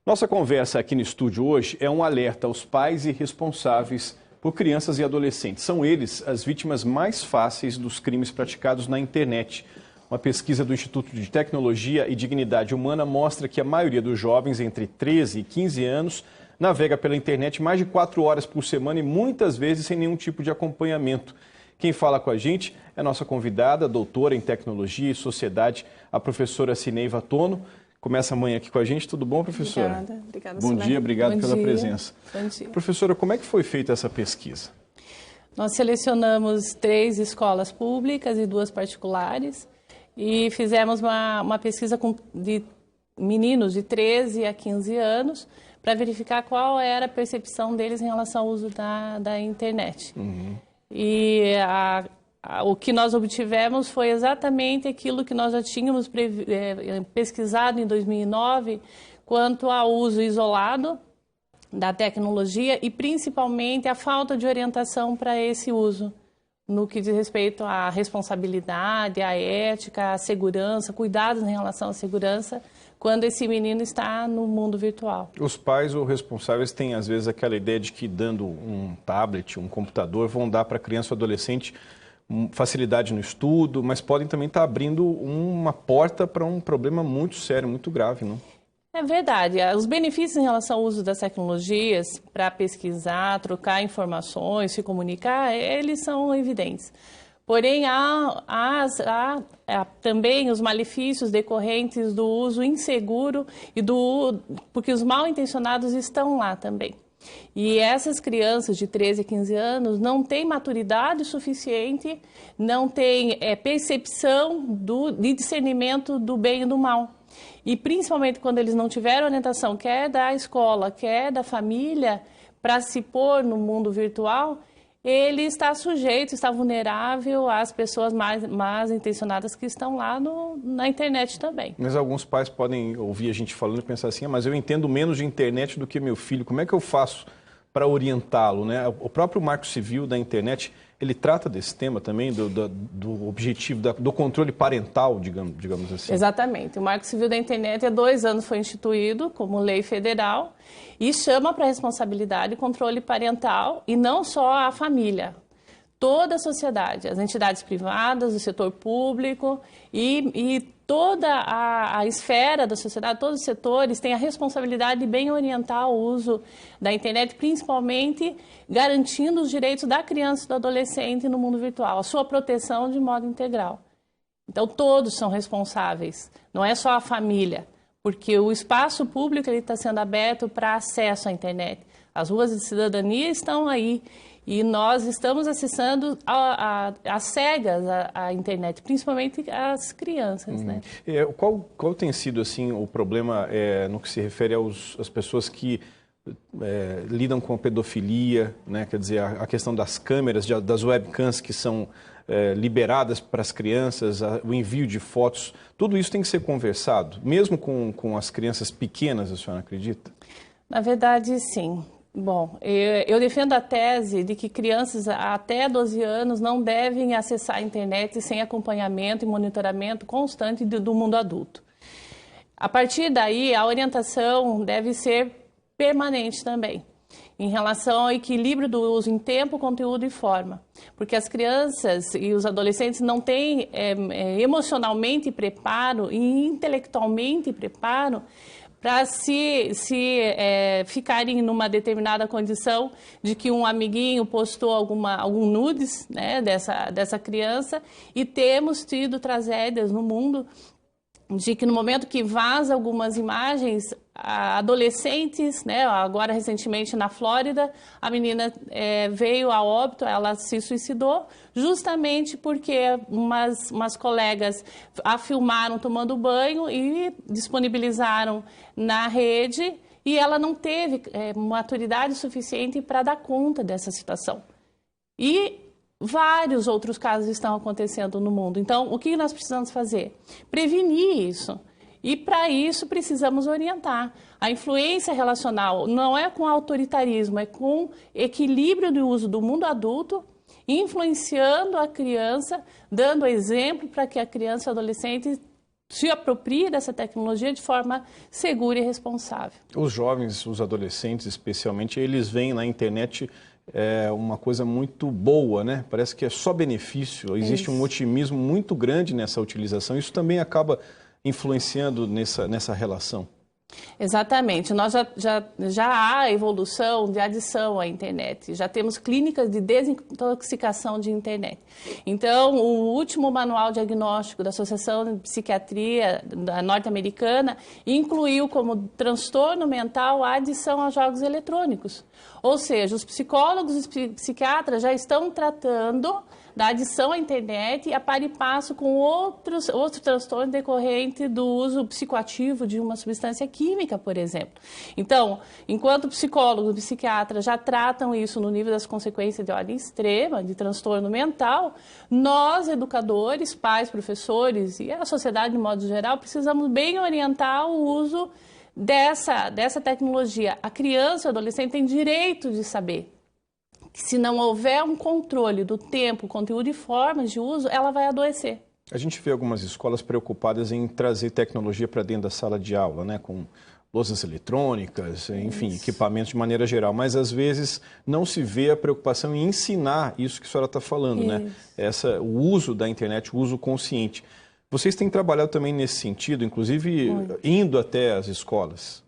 Nossa conversa aqui no estúdio hoje é um alerta aos pais e responsáveis por crianças e adolescentes. São eles as vítimas mais fáceis dos crimes praticados na internet. Uma pesquisa do Instituto de Tecnologia e Dignidade Humana mostra que a maioria dos jovens entre 13 e 15 anos navega pela internet mais de 4 horas por semana e muitas vezes sem nenhum tipo de acompanhamento. Quem fala com a gente é a nossa convidada, doutora em Tecnologia e Sociedade, a professora Cineiva Tono. Começa amanhã aqui com a gente. Tudo bom, professora? Obrigada. Bom dia, obrigado pela presença. Bom dia. Professora, como é que foi feita essa pesquisa? Nós selecionamos 3 escolas públicas e 2 particulares e fizemos uma pesquisa de meninos de 13 a 15 anos para verificar qual era a percepção deles em relação ao uso da internet. E o que nós obtivemos foi exatamente aquilo que nós já tínhamos pesquisado em 2009 quanto ao uso isolado da tecnologia e principalmente a falta de orientação para esse uso, no que diz respeito à responsabilidade, à ética, à segurança, cuidados em relação à segurança, quando esse menino está no mundo virtual. Os pais ou responsáveis têm, às vezes, aquela ideia de que dando um tablet, um computador, vão dar para a criança ou adolescente facilidade no estudo, mas podem também estar abrindo uma porta para um problema muito sério, muito grave, não? É verdade. Os benefícios em relação ao uso das tecnologias para pesquisar, trocar informações, se comunicar, eles são evidentes. Porém, há também os malefícios decorrentes do uso inseguro porque os mal intencionados estão lá também. E essas crianças de 13 a 15 anos não têm maturidade suficiente, não têm percepção de discernimento do bem e do mal. E principalmente quando eles não tiveram orientação, quer da escola, quer da família, para se pôr no mundo virtual, ele está sujeito, está vulnerável às pessoas mais intencionadas que estão lá na internet também. Mas alguns pais podem ouvir a gente falando e pensar assim, mas eu entendo menos de internet do que meu filho, como é que eu faço para orientá-lo, né? O próprio Marco Civil da internet, ele trata desse tema também, do objetivo, do controle parental, digamos assim. Exatamente. O Marco Civil da internet há 2 anos foi instituído como lei federal e chama para a responsabilidade e controle parental e não só a família, toda a sociedade, as entidades privadas, o setor público e toda a esfera da sociedade, todos os setores têm a responsabilidade de bem orientar o uso da internet, principalmente garantindo os direitos da criança e do adolescente no mundo virtual, a sua proteção de modo integral. Então, todos são responsáveis, não é só a família, porque o espaço público está sendo aberto para acesso à internet. As ruas de cidadania estão aí. E nós estamos acessando às cegas a internet, principalmente as crianças, né? Qual tem sido assim o problema no que se refere às pessoas que lidam com a pedofilia, né? Quer dizer, a questão das câmeras, das webcams que são liberadas para as crianças, o envio de fotos, tudo isso tem que ser conversado, mesmo com as crianças pequenas, a senhora acredita? Na verdade, sim. Bom, eu defendo a tese de que crianças até 12 anos não devem acessar a internet sem acompanhamento e monitoramento constante do mundo adulto. A partir daí, a orientação deve ser permanente também, em relação ao equilíbrio do uso em tempo, conteúdo e forma. Porque as crianças e os adolescentes não têm emocionalmente preparo e intelectualmente preparo para ficarem numa determinada condição de que um amiguinho postou algum nudes, né, dessa criança, e temos tido tragédias no mundo de que no momento que vaza algumas imagens, adolescentes, né, agora recentemente na Flórida, a menina veio a óbito, ela se suicidou, justamente porque umas colegas a filmaram tomando banho e disponibilizaram na rede e ela não teve maturidade suficiente para dar conta dessa situação. E vários outros casos estão acontecendo no mundo. Então, o que nós precisamos fazer? Prevenir isso. E, para isso, precisamos orientar. A influência relacional não é com autoritarismo, é com equilíbrio do uso do mundo adulto, influenciando a criança, dando exemplo para que a criança e o adolescente se aproprie dessa tecnologia de forma segura e responsável. Os jovens, os adolescentes especialmente, eles veem na internet uma coisa muito boa, né? Parece que é só benefício, existe um otimismo muito grande nessa utilização, isso também acaba influenciando nessa relação. Exatamente. Nós já há evolução de adição à internet. Já temos clínicas de desintoxicação de internet. Então, o último manual diagnóstico da Associação de Psiquiatria norte-americana incluiu como transtorno mental a adição a jogos eletrônicos. Ou seja, os psicólogos e psiquiatras já estão tratando da adição à internet e a par e passo com outros transtornos decorrentes do uso psicoativo de uma substância química, por exemplo. Então, enquanto psicólogos e psiquiatras já tratam isso no nível das consequências de ordem extrema, de transtorno mental, nós, educadores, pais, professores e a sociedade de modo geral, precisamos bem orientar o uso dessa tecnologia. A criança e o adolescente têm direito de saber. Se não houver um controle do tempo, conteúdo e formas de uso, ela vai adoecer. A gente vê algumas escolas preocupadas em trazer tecnologia para dentro da sala de aula, né, com lousas eletrônicas, enfim, equipamentos de maneira geral, mas às vezes não se vê a preocupação em ensinar isso que a senhora está falando, né? O uso da internet, o uso consciente. Vocês têm trabalhado também nesse sentido, inclusive indo até as escolas?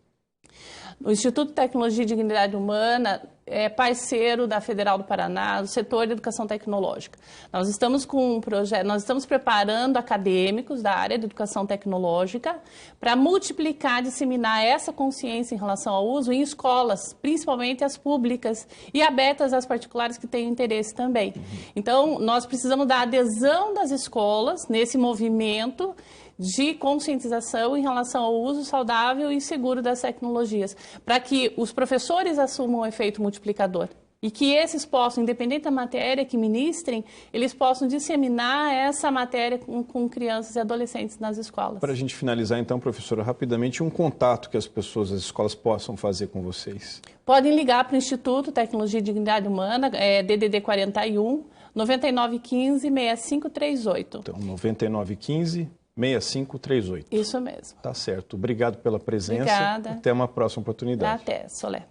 O Instituto de Tecnologia e Dignidade Humana é parceiro da Federal do Paraná, do setor de educação tecnológica. Nós estamos com um projeto, nós estamos preparando acadêmicos da área de educação tecnológica para multiplicar, disseminar essa consciência em relação ao uso em escolas, principalmente as públicas e abertas às particulares que têm interesse também. Então, nós precisamos da adesão das escolas nesse movimento de conscientização em relação ao uso saudável e seguro das tecnologias, para que os professores assumam o efeito multiplicador e que esses possam, independente da matéria que ministrem, eles possam disseminar essa matéria com crianças e adolescentes nas escolas. Para a gente finalizar então, professora, rapidamente, um contato que as pessoas, as escolas possam fazer com vocês. Podem ligar para o Instituto Tecnologia e Dignidade Humana, DDD 41 9915 6538. Então, 9915 6538. Isso mesmo. Tá certo. Obrigado pela presença. Obrigada. Até uma próxima oportunidade. Até, Solé.